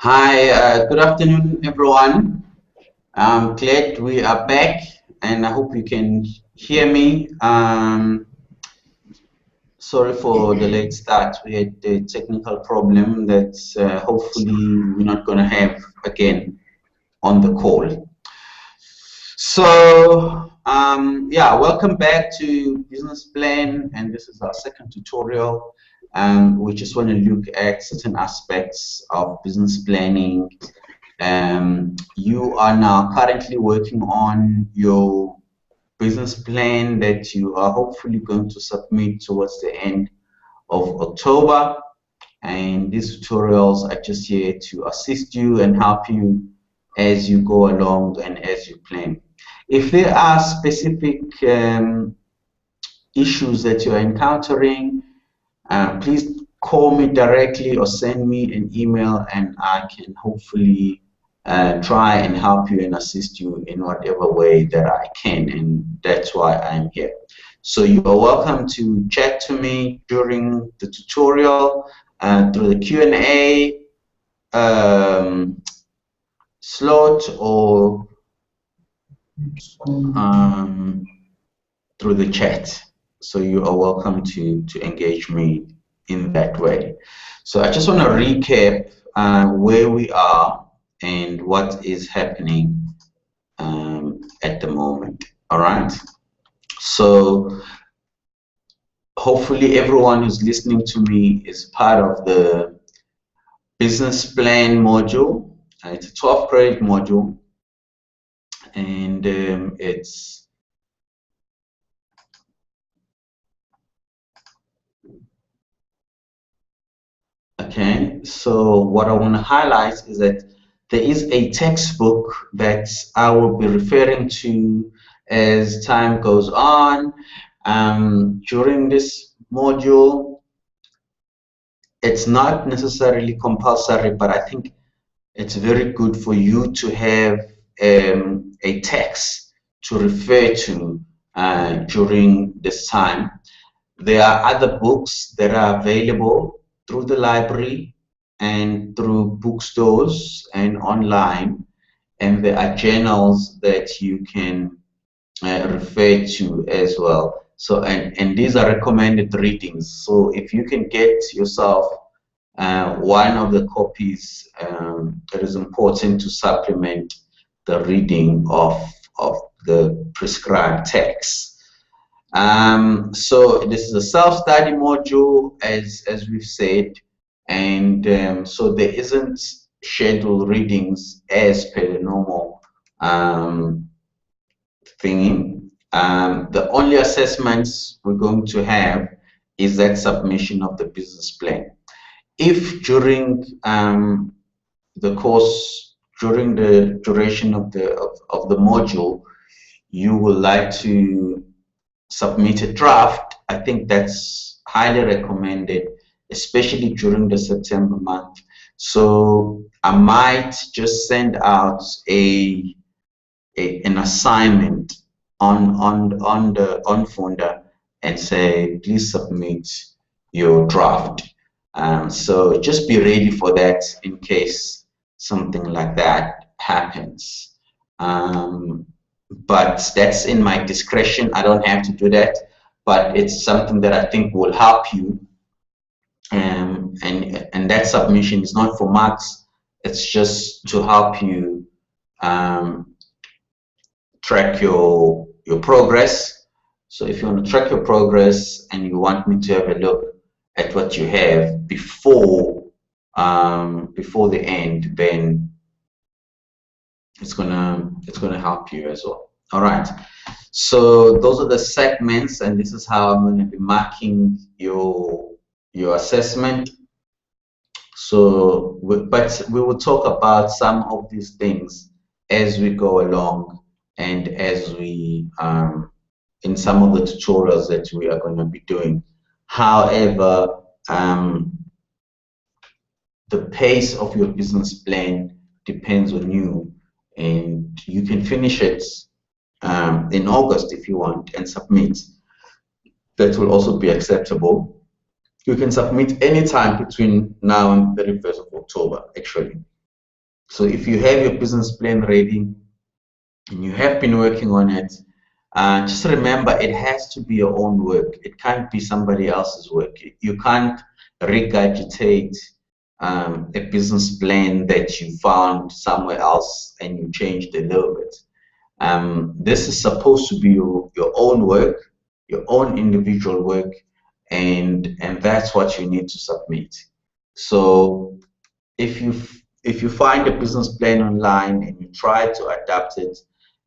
Hi, good afternoon, everyone. I'm glad we are back, and I hope you can hear me. Sorry for the late start. We had a technical problem that hopefully we're not going to have again on the call. So, yeah, welcome back to Business Plan, and this is our second tutorial. We just want to look at certain aspects of business planning. You are now currently working on your business plan that you are hopefully going to submit towards the end of October. And these tutorials are just here to assist you and help you as you go along and as you plan. If there are specific issues that you are encountering, please call me directly or send me an email, and I can hopefully try and help you and assist you in whatever way that I can, and that's why I'm here. So you are welcome to chat to me during the tutorial through the Q&A slot, or through the chat. So you are welcome to engage me in that way. So I just want to recap where we are and what is happening at the moment. All right. So hopefully everyone who's listening to me is part of the business plan module. It's a 12 credit module, and it's okay. So what I want to highlight is that there is a textbook that I will be referring to as time goes on. During this module, it's not necessarily compulsory, but I think it's very good for you to have a text to refer to during this time. There are other books that are available through the library and through bookstores and online, and there are journals that you can refer to as well. So, and these are recommended readings. So if you can get yourself one of the copies, it is important to supplement the reading of the prescribed text. So this is a self-study module, as we've said, and so there isn't scheduled readings as per the normal thingy. The only assessments we're going to have is that submission of the business plan. If during the course, during the duration of the module, you would like to submit a draft, I think that's highly recommended, especially during the September month. So I might just send out an assignment on Funder and say, please submit your draft. So just be ready for that in case something like that happens. But that's in my discretion. I don't have to do that, but it's something that I think will help you. And that submission is not for marks. It's just to help you track your progress. So if you want to track your progress and you want me to have a look at what you have before the end, then it's gonna help you as well. All right. So those are the segments, and this is how I'm going to be marking your assessment. So, but we will talk about some of these things as we go along, and as we in some of the tutorials that we are going to be doing. However, the pace of your business plan depends on you, and you can finish it in August if you want and submit. That will also be acceptable. You can submit anytime between now and 31st of October, actually. So if you have your business plan ready and you have been working on it, just remember it has to be your own work. It can't be somebody else's work. You can't regurgitate a business plan that you found somewhere else and you changed a little bit. This is supposed to be your own work, your own individual work, and that's what you need to submit. So if you find a business plan online and you try to adapt it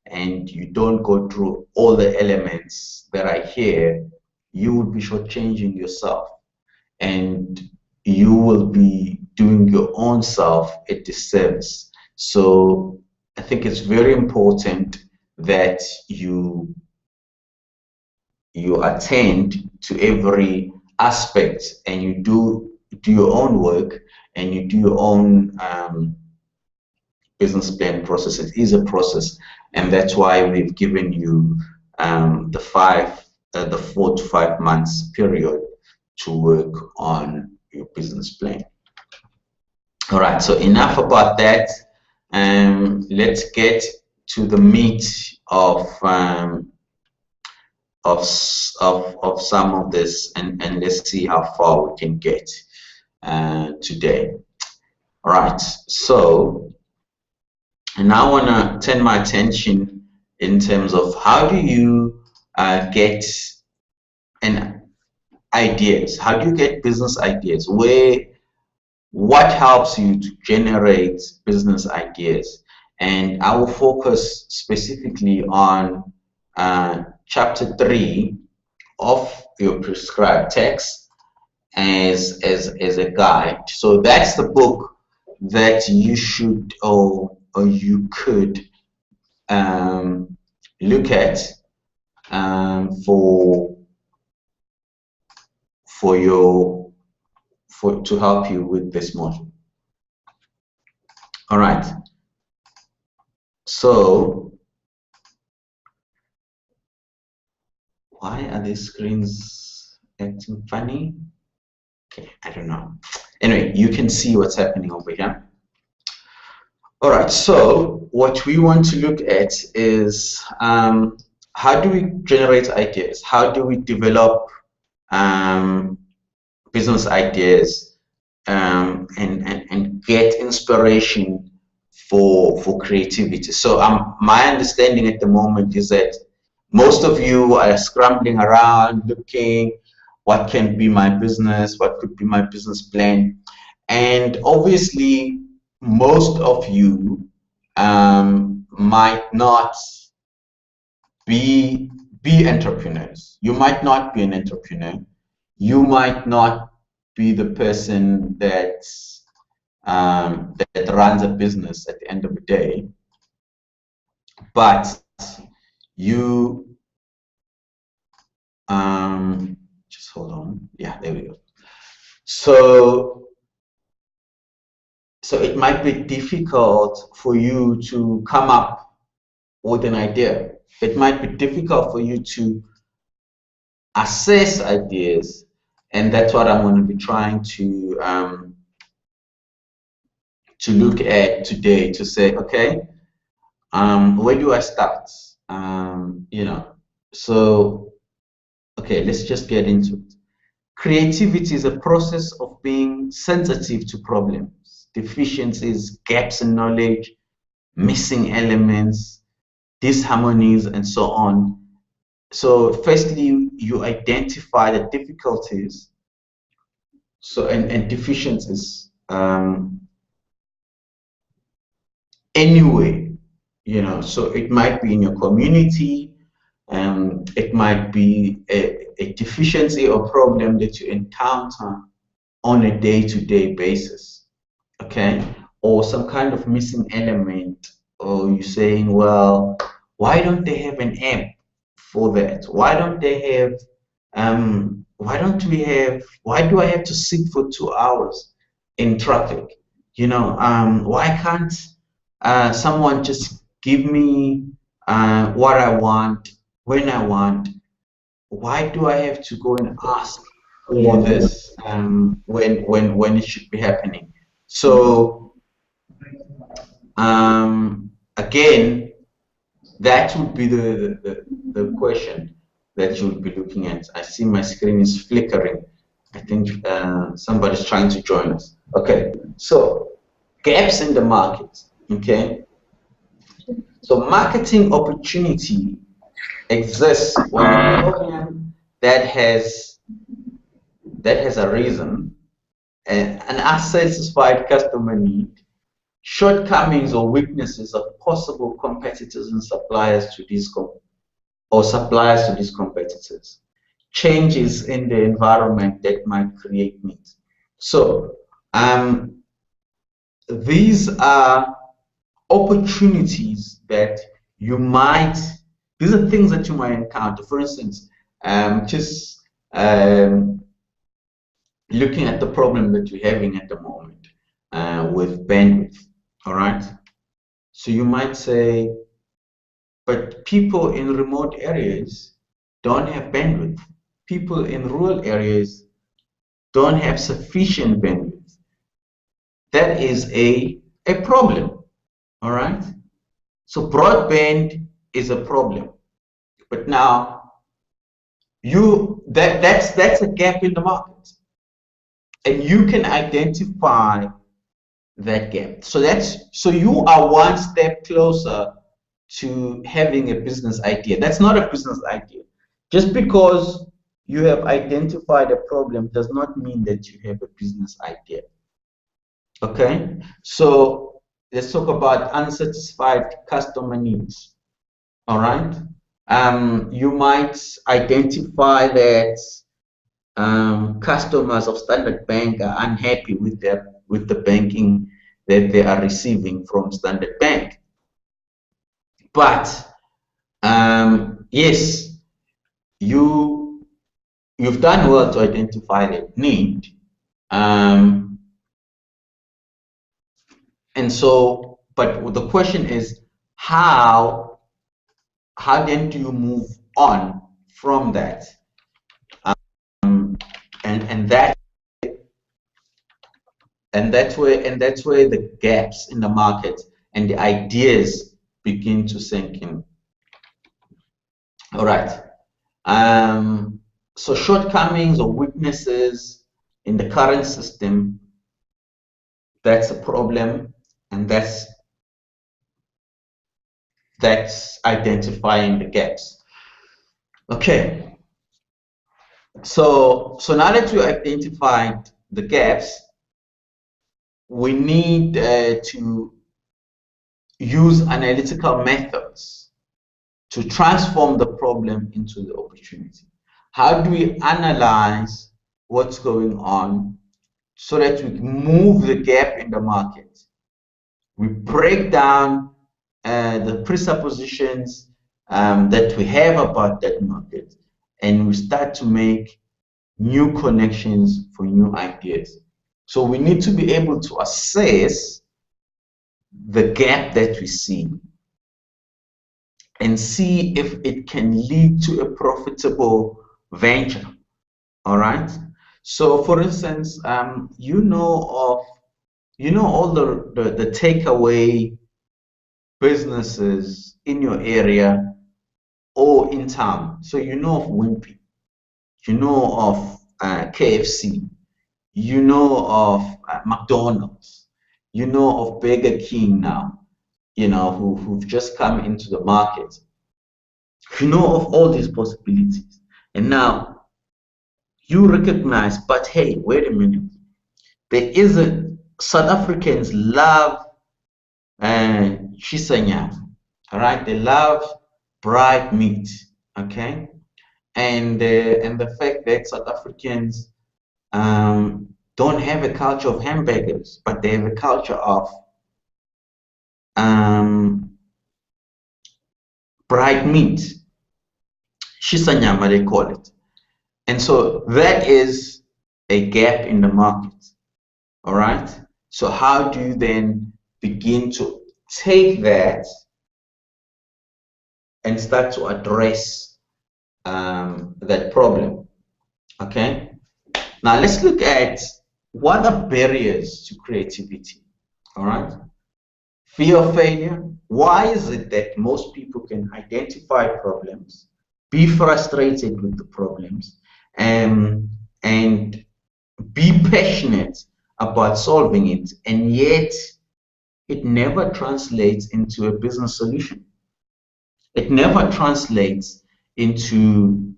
and you don't go through all the elements that are here, you will be shortchanging yourself and you will be doing your own self a disservice. So I think it's very important that you attend to every aspect and you do your own work and you do your own business plan process. It is a process, and that's why we've given you the 4 to 5 months period to work on your business plan. All right, so enough about that. Let's get to the meat of some of this, and let's see how far we can get today. All right, so and now I want to turn my attention in terms of how do you get ideas? How do you get business ideas? What helps you to generate business ideas? And I will focus specifically on chapter 3 of your prescribed text as a guide. So that's the book that you should or you could look at to help you with this module. All right. So why are these screens acting funny? Okay, I don't know. Anyway, you can see what's happening over here. All right, so what we want to look at is how do we generate ideas? How do we develop business ideas and get inspiration for creativity? So my understanding at the moment is that most of you are scrambling around looking what can be my business, what could be my business plan, and obviously most of you might not be entrepreneurs. You might not be an entrepreneur. You might not be the person that runs a business at the end of the day, but you just hold on. Yeah, there we go. So it might be difficult for you to come up with an idea. It might be difficult for you to assess ideas, and that's what I'm going to be trying to look at today, to say, okay, where do I start? You know, so okay, let's just get into it. Creativity is a process of being sensitive to problems, deficiencies, gaps in knowledge, missing elements, disharmonies, and so on. So firstly, you identify the difficulties and deficiencies anyway, you know, so it might be in your community, it might be a deficiency or problem that you encounter on a day-to-day basis, okay, or some kind of missing element, or you're saying, well, why don't they have an app for that? Why don't they have why do I have to sit for 2 hours in traffic? You know, why can't someone just give me what I want when I want? Why do I have to go and ask for this when it should be happening? So Again, that would be the question that you would be looking at. I see my screen is flickering. I think somebody's trying to join us. Okay, so gaps in the market. Okay, so marketing opportunity exists when a problem that has arisen, and an unsatisfied customer need, shortcomings or weaknesses of possible competitors and suppliers to these competitors, changes in the environment that might create needs. So these are opportunities that you might, these are things that you might encounter. For instance, just looking at the problem that we're having at the moment with bandwidth, all right? So you might say, but people in remote areas don't have bandwidth. People in rural areas don't have sufficient bandwidth. That is a problem, all right? So broadband is a problem. But now that's a gap in the market. And you can identify that gap. So you are one step closer to having a business idea. That's not a business idea. Just because you have identified a problem does not mean that you have a business idea. Okay, so let's talk about unsatisfied customer needs. All right, you might identify that customers of Standard Bank are unhappy with the banking that they are receiving from Standard Bank. But yes, you've done well to identify that need, and so, but the question is, how then do you move on from that? And that's where the gaps in the market and the ideas begin to sink in. All right. So shortcomings or weaknesses in the current system, that's a problem, and that's identifying the gaps. Okay. So now that we identified the gaps, we need to use analytical methods to transform the problem into the opportunity. How do we analyze what's going on so that we move the gap in the market? We break down the presuppositions that we have about that market, and we start to make new connections for new ideas. So we need to be able to assess the gap that we see and see if it can lead to a profitable venture. All right. So for instance, you know all the takeaway businesses in your area or in town. So you know of Wimpy, you know of KFC, you know of McDonald's, you know of Burger King now, who've just come into the market. You know of all these possibilities. And now you recognize, but hey, wait a minute. There is South Africans love chisanyama, all right? They love bright meat, okay? And the fact that South Africans don't have a culture of hamburgers, but they have a culture of bright meat, chisanyama they call it. And so that is a gap in the market, all right? So how do you then begin to take that and start to address that problem? Okay, now let's look at what are barriers to creativity. All right, Fear of failure. Why is it that most people can identify problems, be frustrated with the problems, and be passionate about solving it, and yet it never translates into a business solution? It never translates into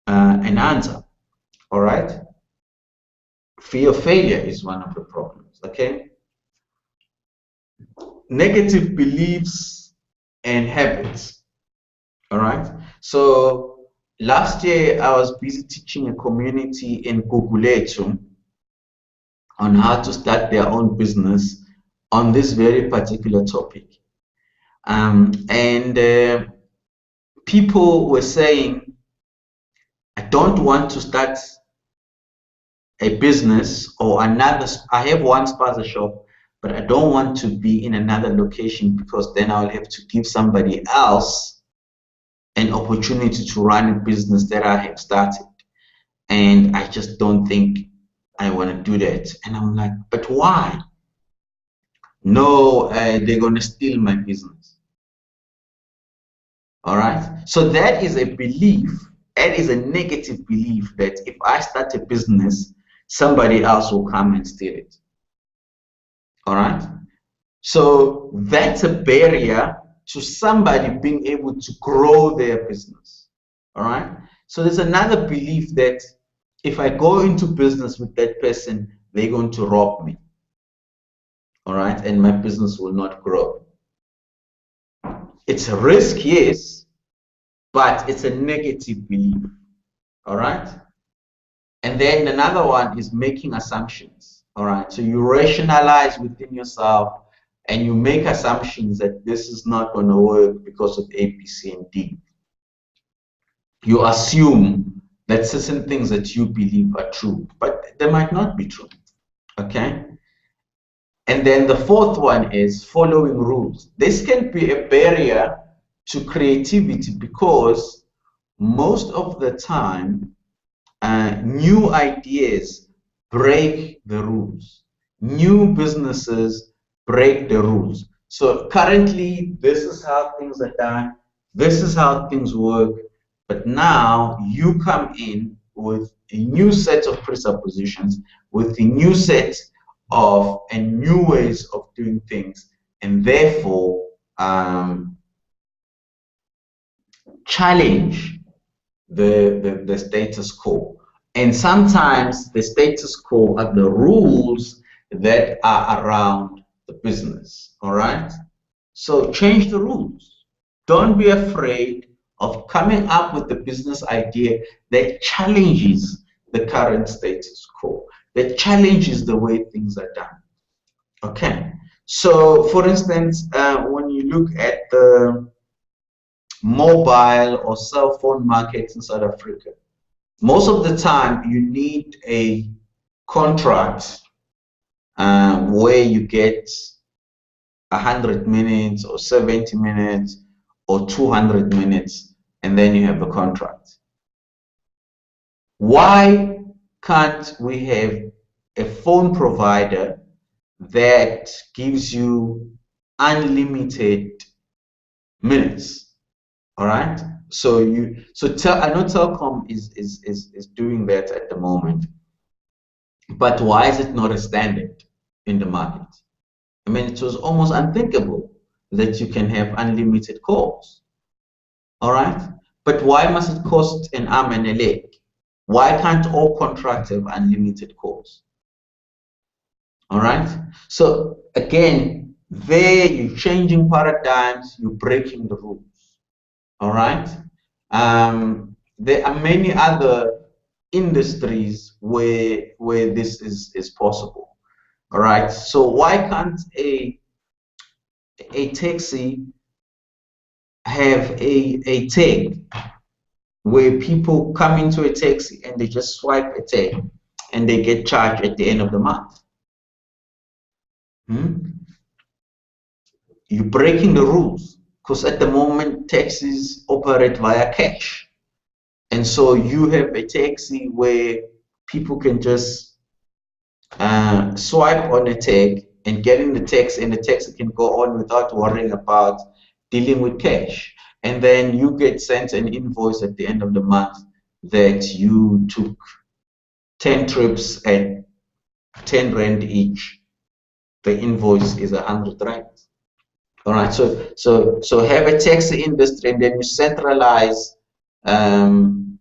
an answer. All right? Fear of failure is one of the problems. Okay? Negative beliefs and habits. All right. So last year I was busy teaching a community in Gugulethu on how to start their own business on this very particular topic. And people were saying, I don't want to start a business or another. I have one spaza shop, but I don't want to be in another location because then I'll have to give somebody else an opportunity to run a business that I have started. And I just don't think I want to do that. And I'm like, but why? No, they're going to steal my business. All right. So that is a belief. That is a negative belief that if I start a business, somebody else will come and steal it. All right. So that's a barrier to somebody being able to grow their business. All right. So there's another belief that if I go into business with that person, they're going to rob me. All right. And my business will not grow. It's a risk, yes, but it's a negative belief. All right. And then another one is making assumptions. All right. So you rationalize within yourself and you make assumptions that this is not going to work because of A, B, C, and D. You assume that certain things that you believe are true, but they might not be true. Okay. And then the fourth one is following rules. This can be a barrier to creativity because most of the time, new ideas break the rules. New businesses break the rules. So currently, this is how things are done. This is how things work. But now you come in with a new set of presuppositions, with a new set of and new ways of doing things, and therefore challenge the status quo. And sometimes the status quo are the rules that are around the business. All right. So change the rules. Don't be afraid of coming up with a business idea that challenges the current status quo, that challenges the way things are done. Okay. So for instance, when you look at the mobile or cell phone markets in South Africa, most of the time you need a contract where you get 100 minutes or 70 minutes or 200 minutes, and then you have a contract. Why can't we have a phone provider that gives you unlimited minutes? All right. So I know Telkom is doing that at the moment, but why is it not a standard in the market? I mean, it was almost unthinkable that you can have unlimited calls. All right. But why must it cost an arm and a leg? Why can't all contracts have unlimited calls? All right. So again, there you're changing paradigms, you're breaking the rules. All right. There are many other industries where this is possible. All right. So why can't a taxi have a tag where people come into a taxi and they just swipe a tag and they get charged at the end of the month? You're breaking the rules because at the moment taxis operate via cash. And so you have a taxi where people can just swipe on a tag and getting the tax, and the taxi can go on without worrying about dealing with cash. And then you get sent an invoice at the end of the month that you took 10 trips at 10 rand each. The invoice is 100 rand. All right, so have a taxi industry, and then you centralize the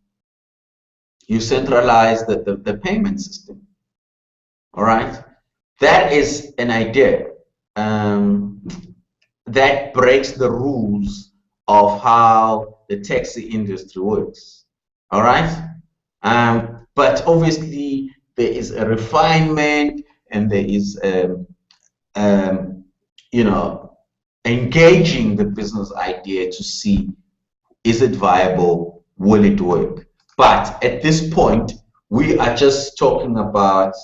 payment system. All right, that is an idea that breaks the rules of how the taxi industry works. All right, but obviously there is a refinement, and there is you know, engaging the business idea to see, is it viable, will it work? But at this point, we are just talking about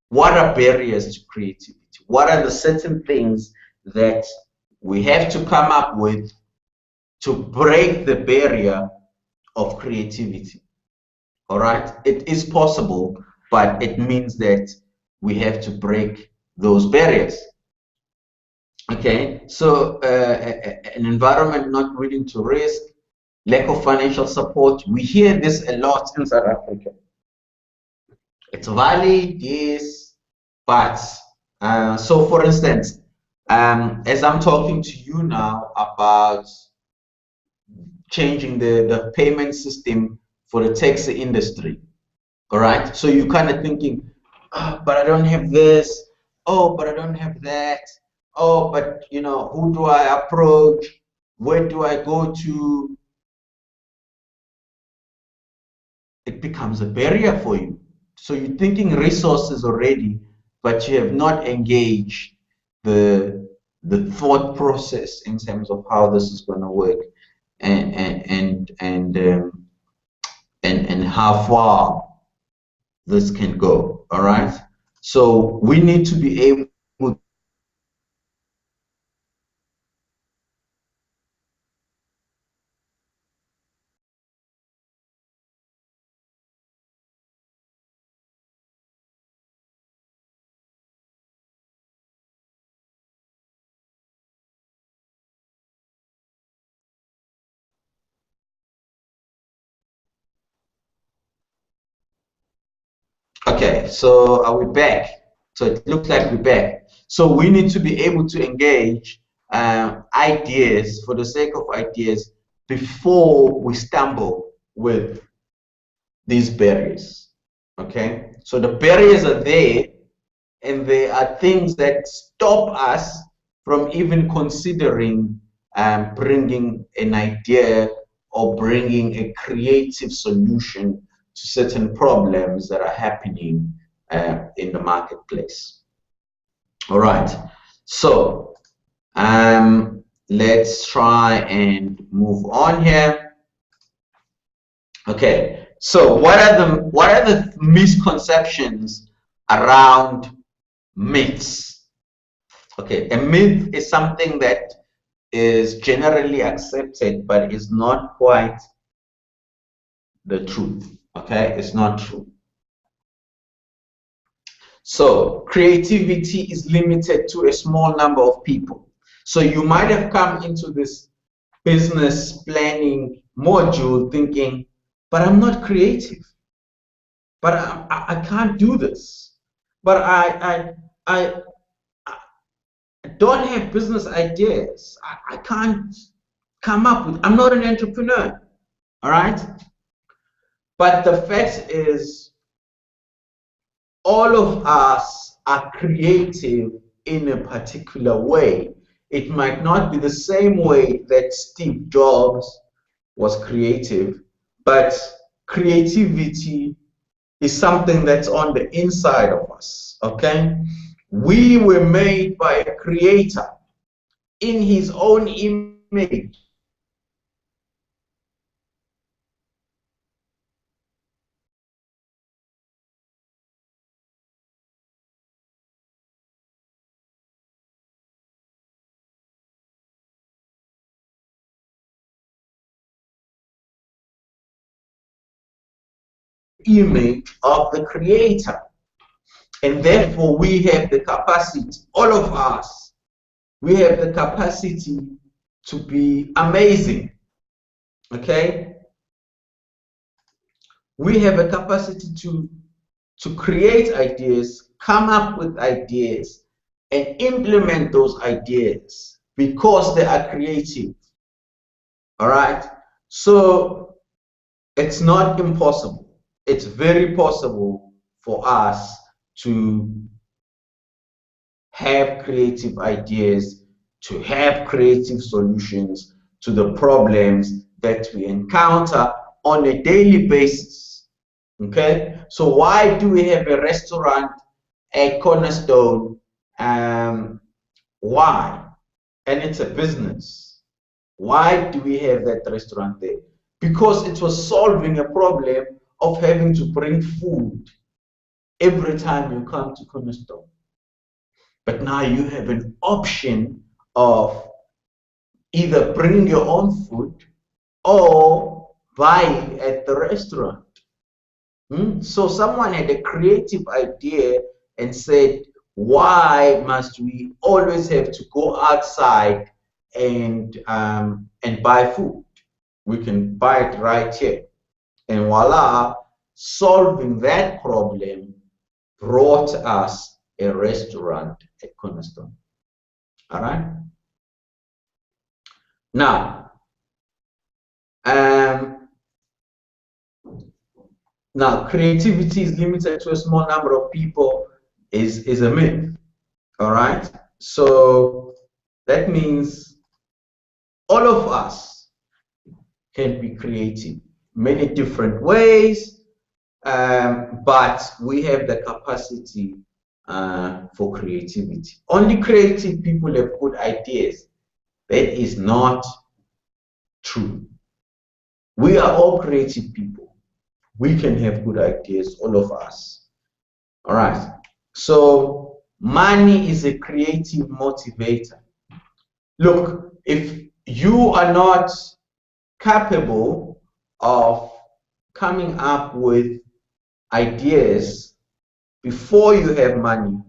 what are barriers to creativity, what are the certain things that we have to come up with to break the barrier of creativity. All right, it is possible, but it means that we have to break those barriers. Okay, so an environment not willing to risk, lack of financial support. We hear this a lot in South Africa. It's valid, yes, but so for instance, as I'm talking to you now about changing the payment system for the taxi industry, all right? So you're kind of thinking, oh, but I don't have this, oh, but I don't have that, oh, but you know, who do I approach? Where do I go to? It becomes a barrier for you. So you're thinking resources already, but you have not engaged the thought process in terms of how this is going to work, and how far this can go. All right. So we need to be able. Okay, so are we back? So it looks like we're back. So we need to be able to engage ideas for the sake of ideas before we stumble with these barriers. Okay, so the barriers are there, and there are things that stop us from even considering bringing an idea or bringing a creative solution to certain problems that are happening in the marketplace. All right, so let's try and move on here. Okay, so what are the misconceptions around myths? Okay, a myth is something that is generally accepted but is not quite the truth. Okay, it's not true. So creativity is limited to a small number of people. So you might have come into this business planning module thinking, but I'm not creative, but I can't do this, but I don't have business ideas. I can't come up with, I'm not an entrepreneur. All right. But the fact is, all of us are creative in a particular way. It might not be the same way that Steve Jobs was creative, but creativity is something that's on the inside of us. Okay. We were made by a creator in his own image. Image of the creator. And therefore, we have the capacity, all of us, we have the capacity to be amazing. Okay? We have a capacity to create ideas, come up with ideas, and implement those ideas because they are creative. All right? So it's not impossible. It's very possible for us to have creative ideas, to have creative solutions to the problems that we encounter on a daily basis. Okay, so why do we have a restaurant at Cornerstone? Why? And it's a business. Why do we have that restaurant there? Because it was solving a problem of having to bring food every time you come to Cornerstone. But now you have an option of either bring your own food or buy it at the restaurant. So someone had a creative idea and said, why must we always have to go outside and buy food? We can buy it right here. And voila, solving that problem brought us a restaurant at Cornerstone. All right. Now, creativity is limited to a small number of people is a myth. All right. So that means all of us can be creative, many different ways, but we have the capacity for creativity. Only creative people have good ideas. That is not true. We are all creative people. We can have good ideas, all of us. All right. So money is a creative motivator. Look, if you are not capable of coming up with ideas before you have money,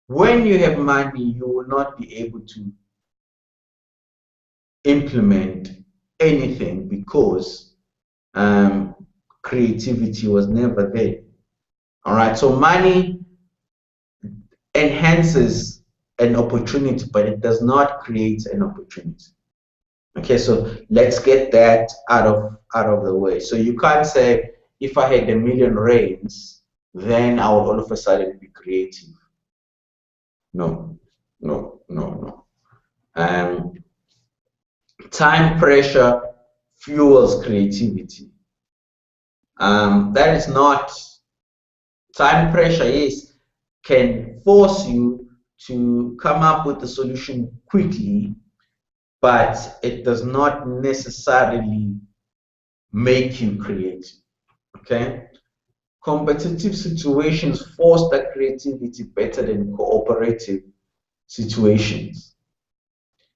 when you have money, you will not be able to implement anything because creativity was never there. All right, so money enhances an opportunity, but it does not create an opportunity. Okay, so let's get that out of the way. So you can't say, if I had R1 million, then I would all of a sudden be creative. No, no, no, no. Time pressure fuels creativity. That is not, time pressure can force you to come up with a solution quickly, but it does not necessarily make you creative. Okay? Competitive situations foster creativity better than cooperative situations.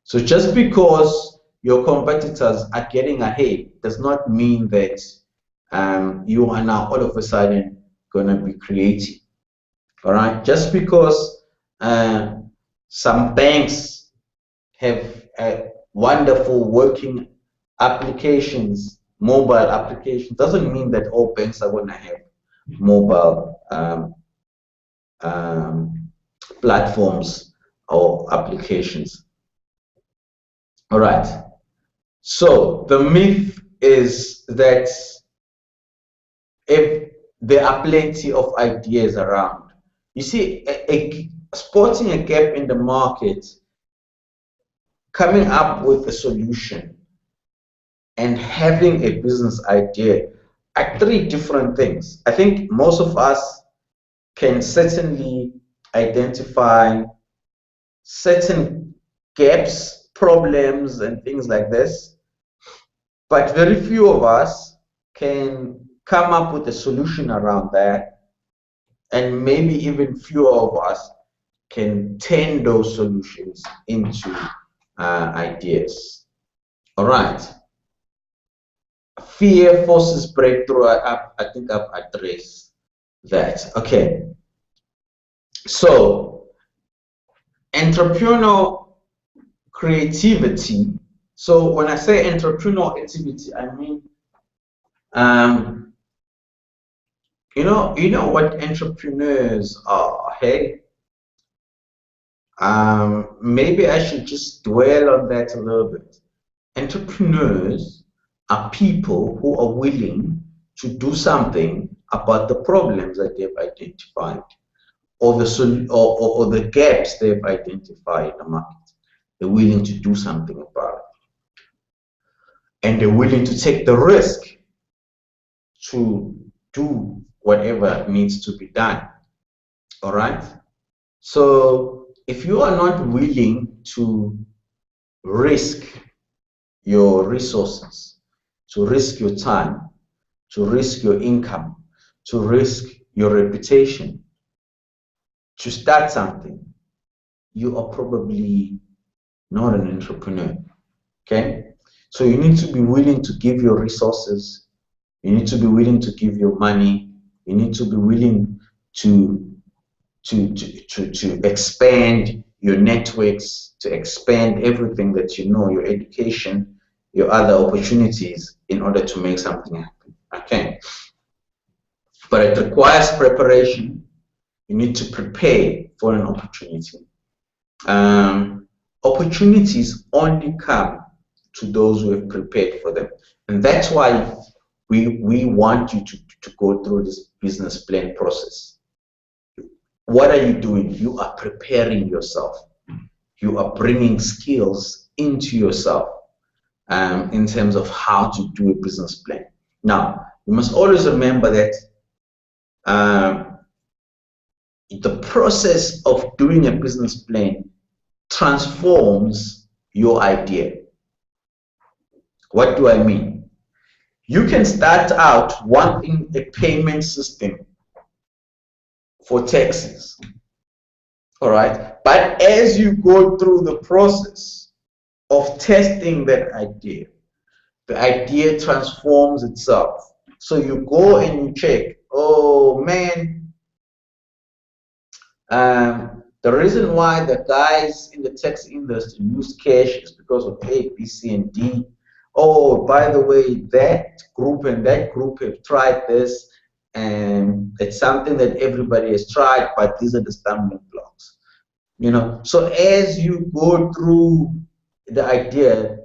So just because your competitors are getting ahead does not mean that you are now all of a sudden going to be creative. All right, just because some banks have wonderful working applications, mobile applications, doesn't mean that all banks are going to have mobile platforms or applications. All right, so the myth is that if there are plenty of ideas around, you see, spotting a gap in the market, coming up with a solution, and having a business idea are three different things. I think most of us can certainly identify certain gaps, problems, and things like this, but very few of us can come up with a solution around that, and maybe even fewer of us can turn those solutions into ideas. All right. Fear forces breakthrough. I think I've addressed that. Okay. So entrepreneurial creativity. So when I say entrepreneurial activity, I mean, um, you know what entrepreneurs are. Hey, maybe I should just dwell on that a little bit. Entrepreneurs are people who are willing to do something about the problems that they've identified, or or the gaps they've identified in the market. They're willing to do something about it, and they're willing to take the risk to do whatever needs to be done. All right. So if you are not willing to risk your resources, to risk your time, to risk your income, to risk your reputation, to start something, you are probably not an entrepreneur. Okay? So you need to be willing to give your resources, you need to be willing to give your money, you need to be willing to expand your networks, to expand everything that you know, your education, your other opportunities, in order to make something happen. Okay. But it requires preparation. You need to prepare for an opportunity. Opportunities only come to those who have prepared for them. And that's why we want you to go through this business plan process. What are you doing? You are preparing yourself. You are bringing skills into yourself in terms of how to do a business plan. Now, you must always remember that the process of doing a business plan transforms your idea. What do I mean? You can start out wanting a payment system for taxes, all right? But as you go through the process of testing that idea, the idea transforms itself. So you go and you check, oh man, the reason why the guys in the tax industry use cash is because of A, B, C, and D. Oh, by the way, that group and that group have tried this, and it's something that everybody has tried, but these are the stumbling blocks. You know, so as you go through the idea,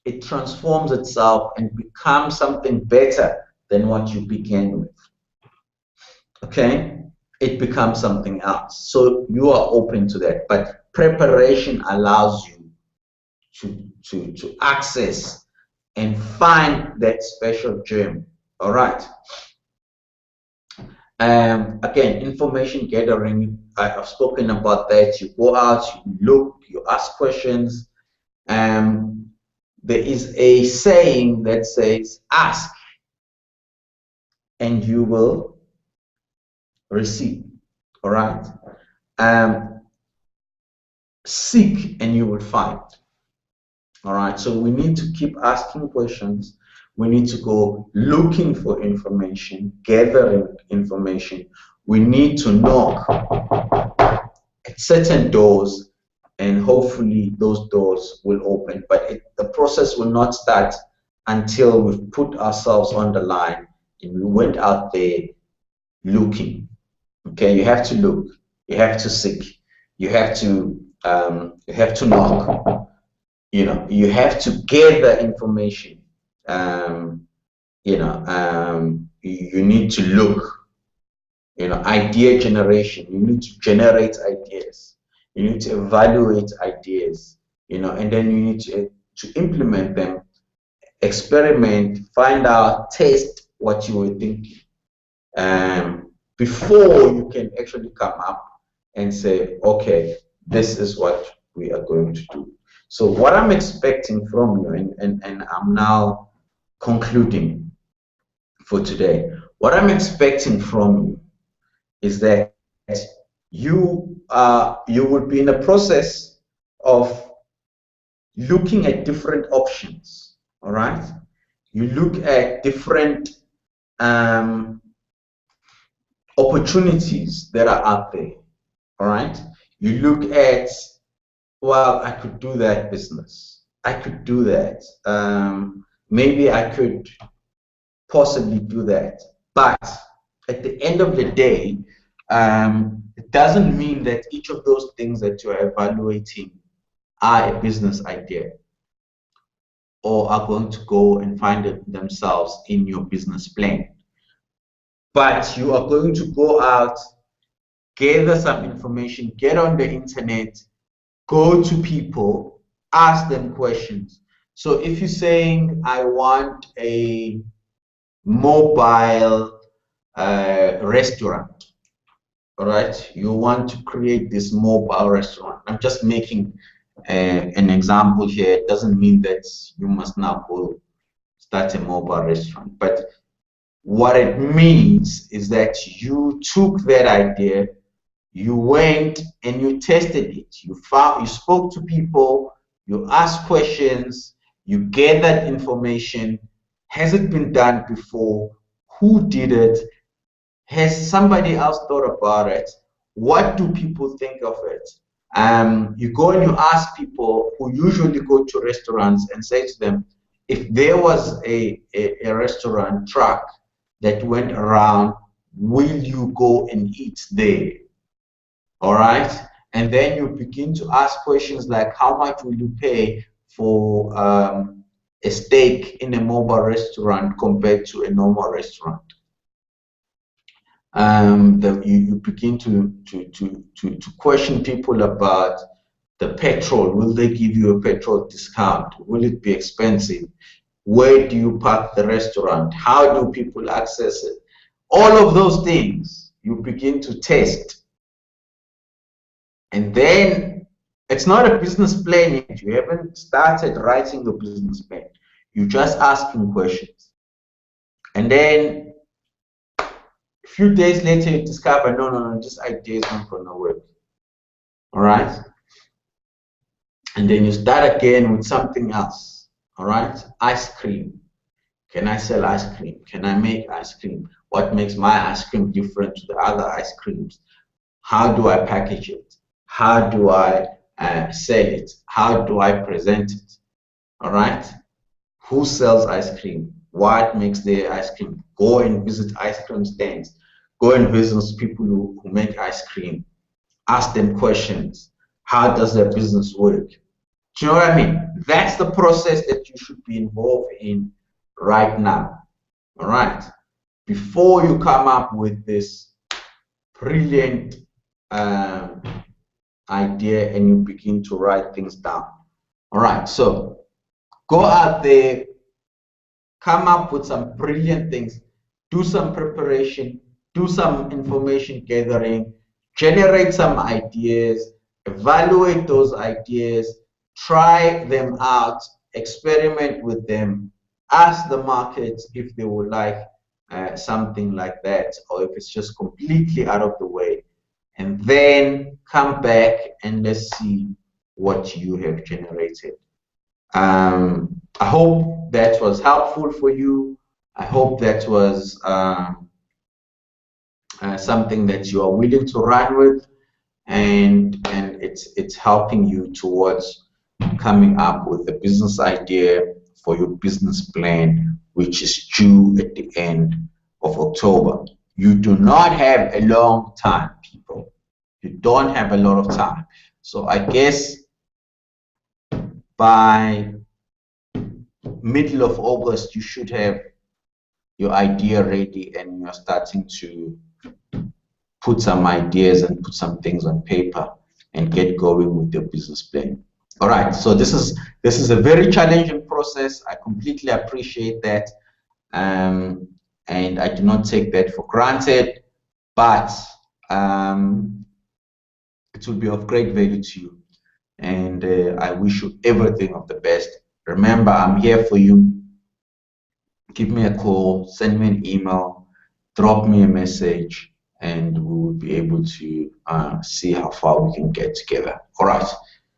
it transforms itself and becomes something better than what you began with. Okay, it becomes something else. So you are open to that, but preparation allows you to access and find that special gem. All right. Again, information gathering, I've spoken about that. You go out, you look, you ask questions. There is a saying that says, ask and you will receive. All right. Seek and you will find. All right. So we need to keep asking questions. We need to go looking for information, gathering information. We need to knock at certain doors, and hopefully those doors will open. But the process will not start until we've put ourselves on the line and we went out there looking. Okay, you have to look, you have to seek, you have to knock. You know, you have to gather information. You need to look. You know, idea generation. You need to generate ideas. You need to evaluate ideas. You know, and then you need to implement them, experiment, find out, test what you were thinking, before you can actually come up and say, okay, this is what we are going to do. So what I'm expecting from you, and I'm now concluding for today, what I'm expecting from you is that you will be in a process of looking at different options. All right, you look at different opportunities that are out there. All right. You look at, well, I could do that business. I could do that. Maybe I could possibly do that. But at the end of the day, it doesn't mean that each of those things that you're evaluating are a business idea or are going to go and find themselves in your business plan. But you are going to go out, gather some information, get on the internet, go to people, ask them questions. So if you're saying, I want a mobile restaurant, all right, you want to create this mobile restaurant. I'm just making an example here. It doesn't mean that you must now go start a mobile restaurant, but what it means is that you took that idea, you went and you tested it. You spoke to people, you asked questions, you gathered information. Has it been done before? Who did it? Has somebody else thought about it? What do people think of it? You go and you ask people who usually go to restaurants and say to them, if there was a restaurant truck that went around, will you go and eat there? All right. And then you begin to ask questions like, how much will you pay for a steak in a mobile restaurant compared to a normal restaurant? You begin to question people about the petrol. Will they give you a petrol discount? Will it be expensive? Where do you park the restaurant? How do people access it? All of those things you begin to test. And then it's not a business plan yet. You haven't started writing the business plan. You're just asking questions. And then a few days later, you discover, no, this idea is not going to work. All right? And then you start again with something else. All right? Ice cream. Can I sell ice cream? Can I make ice cream? What makes my ice cream different to the other ice creams? How do I package it? How do I sell it? How do I present it? All right? Who sells ice cream? What makes their ice cream? Go and visit ice cream stands. Go and visit people who make ice cream. Ask them questions. How does their business work? Do you know what I mean? That's the process that you should be involved in right now. All right? Before you come up with this brilliant idea and you begin to write things down. All right, so go out there, come up with some brilliant things, do some preparation, do some information gathering, generate some ideas, evaluate those ideas, try them out, experiment with them, ask the market if they would like something like that, or if it's just completely out of the way. And then come back and let's see what you have generated. I hope that was helpful for you. I hope that was something that you are willing to run with, and it's helping you towards coming up with a business idea for your business plan, which is due at the end of October. You do not have a long time, people. You don't have a lot of time. So I guess by middle of August, you should have your idea ready and you're starting to put some ideas and put some things on paper and get going with your business plan. All right, so this is a very challenging process. I completely appreciate that. And I do not take that for granted, but it will be of great value to you. And I wish you everything of the best. Remember, I'm here for you. Give me a call, send me an email, drop me a message, and we will be able to see how far we can get together. All right.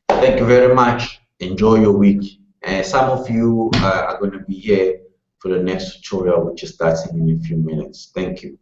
Thank you very much. Enjoy your week. Some of you are going to be here for the next tutorial, which is starting in a few minutes. Thank you.